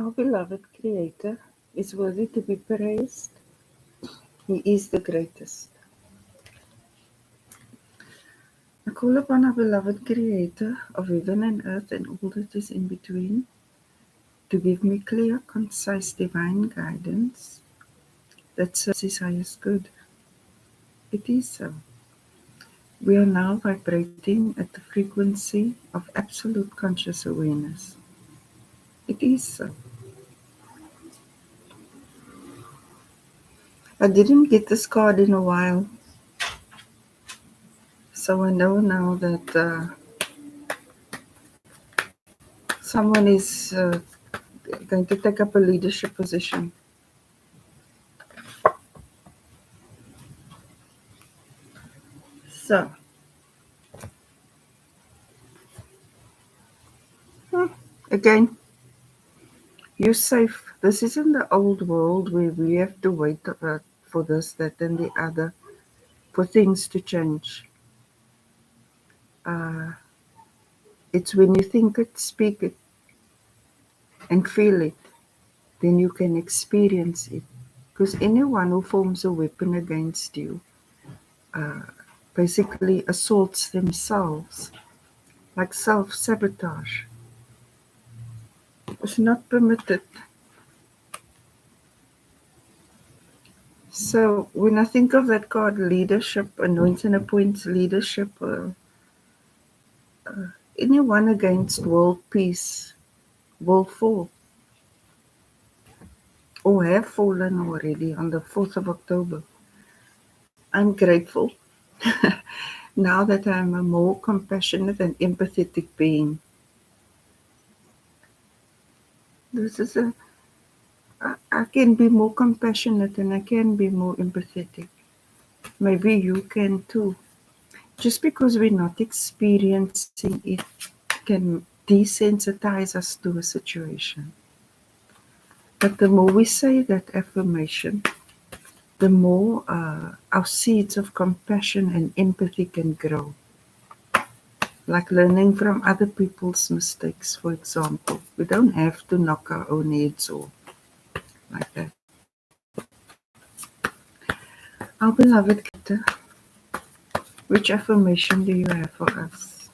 Our beloved Creator is worthy to be praised. He is the greatest. I call upon our beloved Creator of heaven and earth and all that is in between to give me clear, concise, divine guidance that serves His highest good. It is so. We are now vibrating at the frequency of absolute conscious awareness. It is so. I didn't get this card in a while, so I know now that someone is going to take up a leadership position. So, again, you're safe. This isn't the old world where we have to wait for this, that, and the other for things to change. Uh, it's when you think it, speak it, and feel it, then you can experience it. Because anyone who forms a weapon against you uh, basically assaults themselves, like self-sabotage. It's not permitted. So when I think of that card, leadership, anoints and appoints leadership, anyone against world peace will fall or have fallen already on the 4th of October. I'm grateful now that I'm a more compassionate and empathetic being. This is I can be more compassionate and I can be more empathetic. Maybe you can too. Just because we're not experiencing it can desensitize us to a situation. But the more we say that affirmation, the more our seeds of compassion and empathy can grow. Like learning from other people's mistakes, for example. We don't have to knock our own heads off like that. Our beloved Creator, which affirmation do you have for us?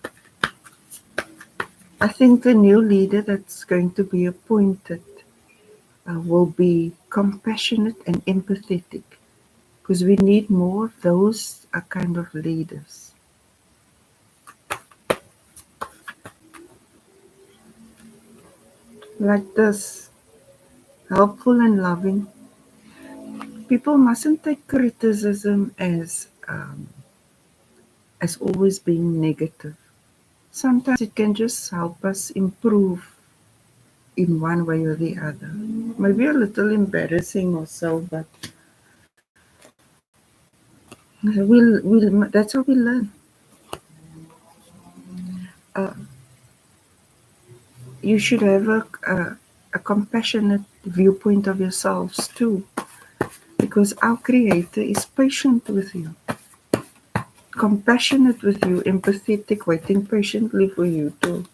I think the new leader that's going to be appointed will be compassionate and empathetic, because we need more of those kind of leaders. Like this, helpful and loving. People mustn't take criticism as always being negative. Sometimes it can just help us improve in one way or the other. Maybe a little embarrassing or so, but that's how we learn. Uh, you should have a compassionate viewpoint of yourselves too, because our Creator is patient with you, compassionate with you, empathetic, waiting patiently for you to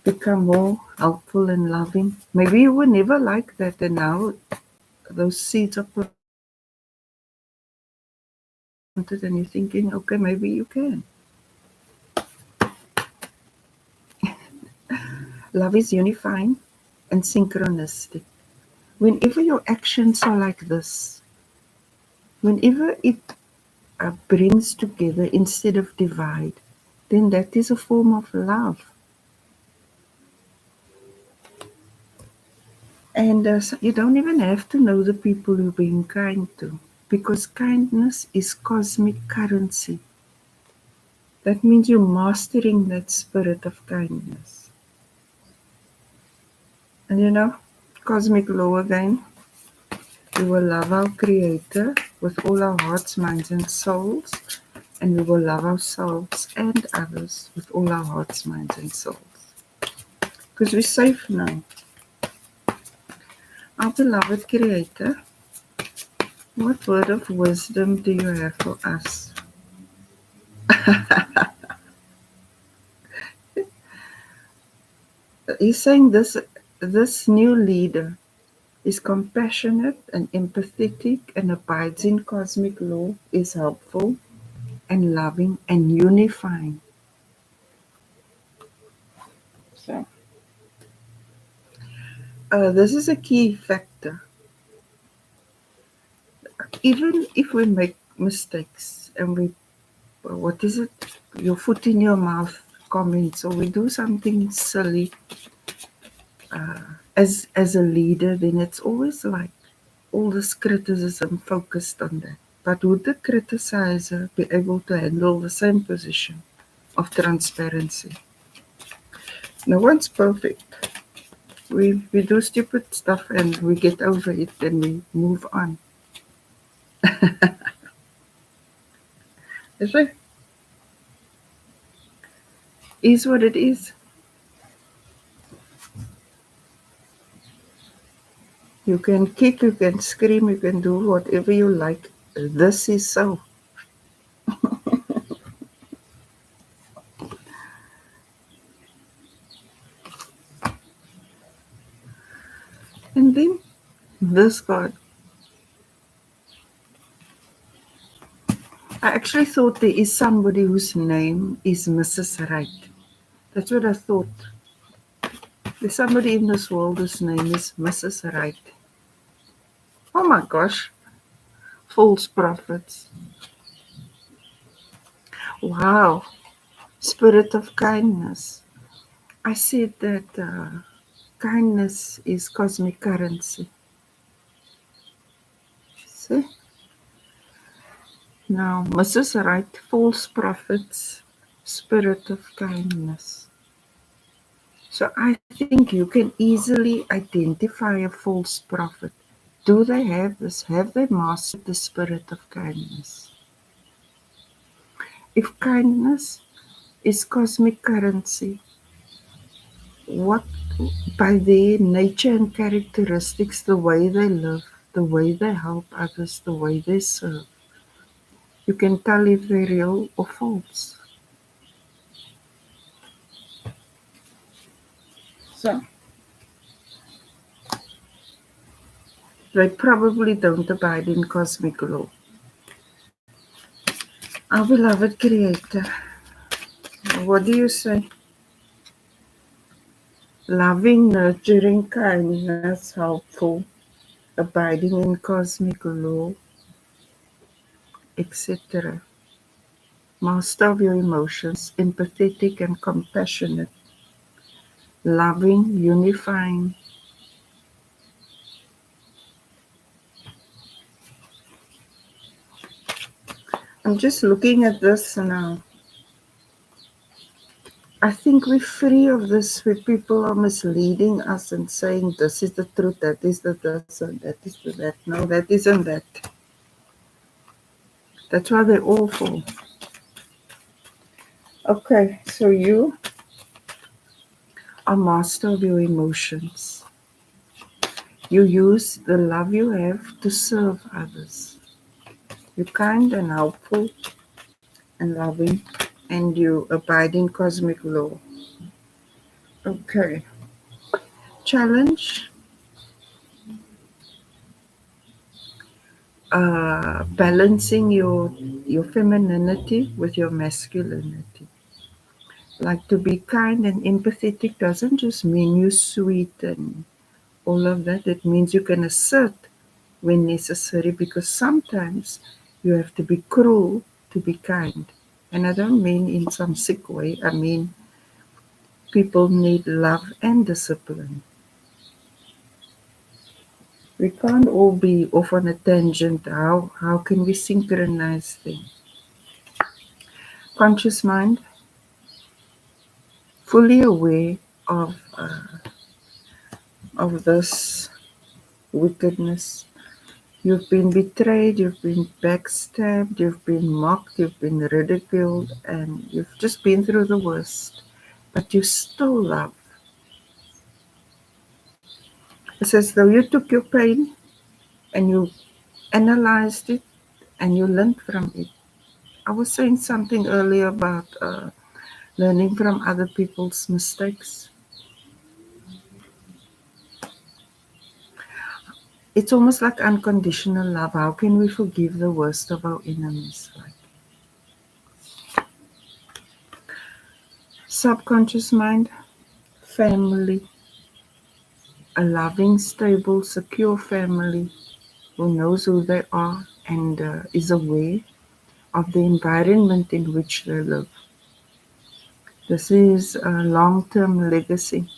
become more helpful and loving. Maybe you were never like that, and now those seeds are planted, and you're thinking, okay, maybe you can. Love is unifying and synchronistic. Whenever your actions are like this, whenever it brings together instead of divide, then that is a form of love. And so you don't even have to know the people you're being kind to, because kindness is cosmic currency. That means you're mastering that spirit of kindness. And you know, cosmic law again, we will love our Creator with all our hearts, minds, and souls, and we will love ourselves and others with all our hearts, minds, and souls. Because we're safe now. Our beloved Creator, what word of wisdom do you have for us? he's saying this new leader is compassionate and empathetic and abides in cosmic law, is helpful and loving and unifying. So, this is a key factor. Even if we make mistakes and we, what is it, your foot in your mouth comments, or we do something silly as a leader, then it's always like all this criticism focused on that. But would the criticizer be able to handle the same position of transparency? No one's perfect. We do stupid stuff and we get over it and we move on. Is it? Is what it is. You can kick, you can scream, you can do whatever you like. This is so. And then this God. I actually thought there is somebody whose name is Mrs. Right. That's what I thought. There's somebody in this world whose name is Mrs. Right. Oh my gosh. False prophets. Wow. Spirit of kindness. I said that kindness is cosmic currency. See? Now, Mrs. Right, false prophets, spirit of kindness. So I think you can easily identify a false prophet. Do they have this? Have they mastered the spirit of kindness? If kindness is cosmic currency, what by their nature and characteristics, the way they live, the way they help others, the way they serve, you can tell if they're real or false. So they probably don't abide in cosmic law. Our beloved Creator, what do you say? Loving, nurturing, kindness, helpful, abiding in cosmic law, etc. Master of your emotions, empathetic and compassionate, loving, unifying. I'm just looking at this now. I think we're free of this where people are misleading us and saying this is the truth, that is the this, and that is the that. No, that isn't that. That's why they're awful. Okay, so you are master of your emotions. You use the love you have to serve others. You're kind and helpful and loving, and you abide in cosmic law. Okay. Challenge, balancing your femininity with your masculinity. Like to be kind and empathetic doesn't just mean you're sweet and all of that. It means you can assert when necessary, because sometimes you have to be cruel to be kind. And I don't mean in some sick way. I mean people need love and discipline. We can't all be off on a tangent. How can we synchronize things? Conscious mind, fully aware of this wickedness. You've been betrayed, you've been backstabbed, you've been mocked, you've been ridiculed, and you've just been through the worst. But you still love. It's as though you took your pain and you analyzed it and you learned from it. I was saying something earlier about learning from other people's mistakes. It's almost like unconditional love. How can we forgive the worst of our enemies? Like subconscious mind, family, a loving, stable, secure family who knows who they are and is aware of the environment in which they live. This is a long term legacy.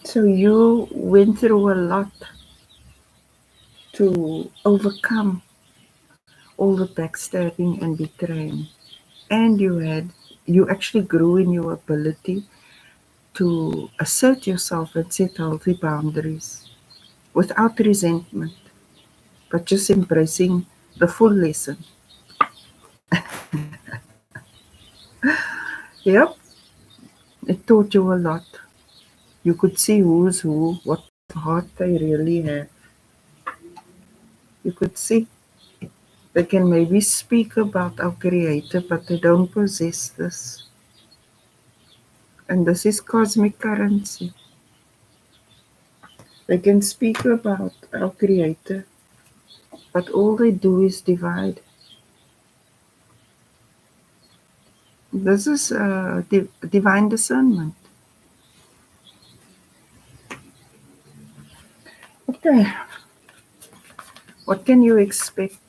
So you went through a lot to overcome all the backstabbing and betraying. And you actually grew in your ability to assert yourself and set healthy boundaries without resentment, but just embracing the full lesson. Yep, it taught you a lot. You could see who's who, what heart they really have. You could see they can maybe speak about our Creator, but they don't possess this. And this is cosmic currency. They can speak about our Creator, but all they do is divide. This is divine discernment. Okay, what can you expect?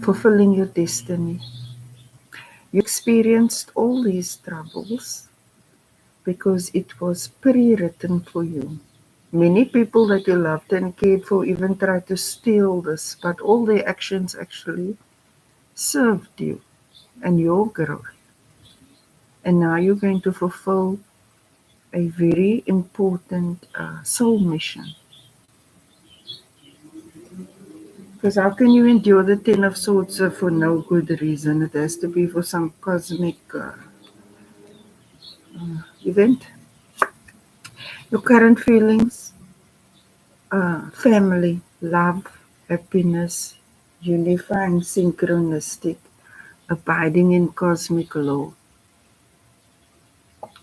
Fulfilling your destiny. You experienced all these troubles because it was pre-written for you. Many people that you loved and cared for even tried to steal this, but all their actions actually served you and your growth. And now you're going to fulfill a very important soul mission. Because how can you endure the Ten of Swords for no good reason? It has to be for some cosmic event. Your current feelings, family, love, happiness, unifying, synchronistic, abiding in cosmic law,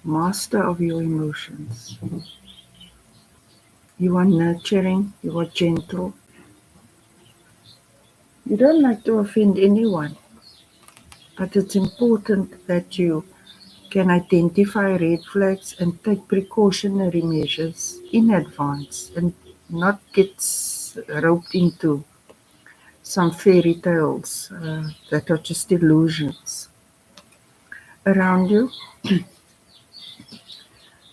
master of your emotions. You are nurturing, you are gentle. You don't like to offend anyone, but it's important that you can identify red flags and take precautionary measures in advance and not get roped into some fairy tales that are just illusions around you.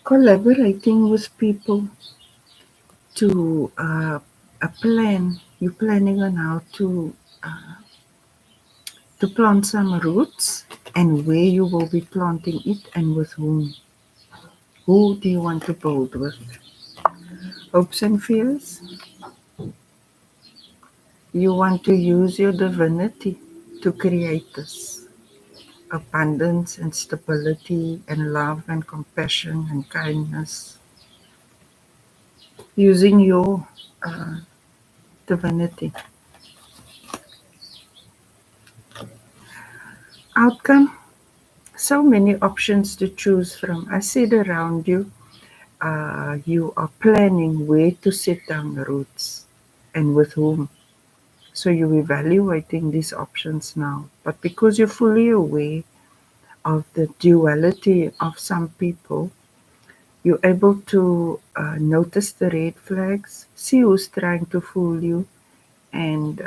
Collaborating with people to a plan. You're planning on how to plant some roots and where you will be planting it and with whom. Who do you want to build with? Hopes and fears? You want to use your divinity to create this abundance and stability and love and compassion and kindness using your divinity. Outcome, so many options to choose from. I said around you, you are planning where to set down roots and with whom. So you're evaluating these options now. But because you're fully aware of the duality of some people, you're able to notice the red flags, see who's trying to fool you, and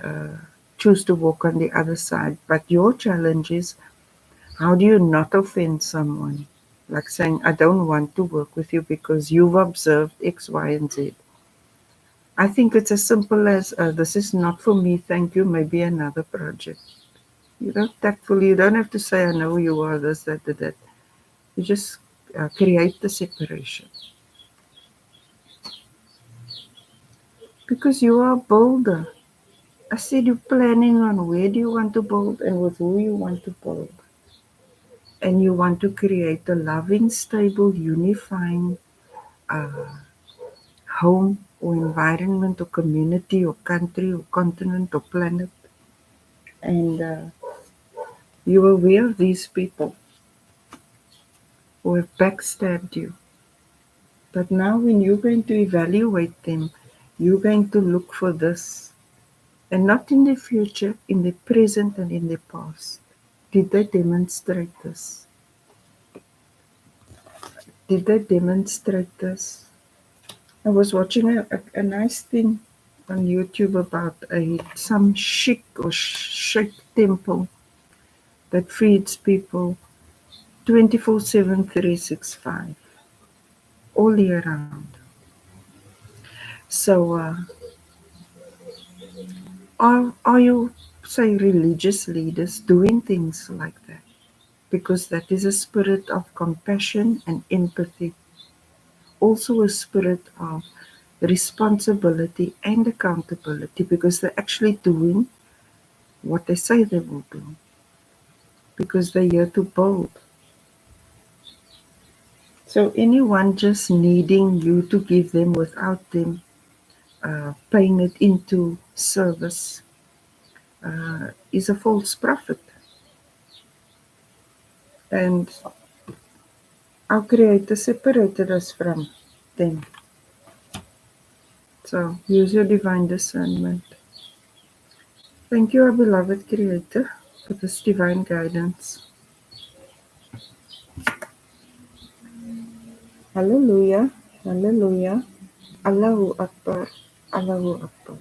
choose to walk on the other side. But your challenge is, how do you not offend someone? Like saying, I don't want to work with you because you've observed X, Y, and Z. I think it's as simple as this is not for me, thank you, maybe another project. You know, tactfully, you don't have to say, I know you are this, that. You just create the separation. Because you are a builder. I said you're planning on where do you want to build and with who you want to build. And you want to create a loving, stable, unifying home or environment or community or country or continent or planet And you're aware of these people who have backstabbed you. But now, when you're going to evaluate them, you're going to look for this. And not in the future, in the present and in the past. Did they demonstrate this? Did they demonstrate this? I was watching a nice thing on YouTube about some chic or sheikh temple that feeds people 24/7, 365, all year round. So, are you, say, religious leaders doing things like that? Because that is a spirit of compassion and empathy, also a spirit of responsibility and accountability, because they're actually doing what they say they will do, because they're here to build. So anyone just needing you to give them without them paying it into service is a false prophet. And our Creator separated us from them. So use your divine discernment. Thank you, our beloved Creator, for this divine guidance. Hallelujah, hallelujah, Allahu Akbar, Allahu Akbar.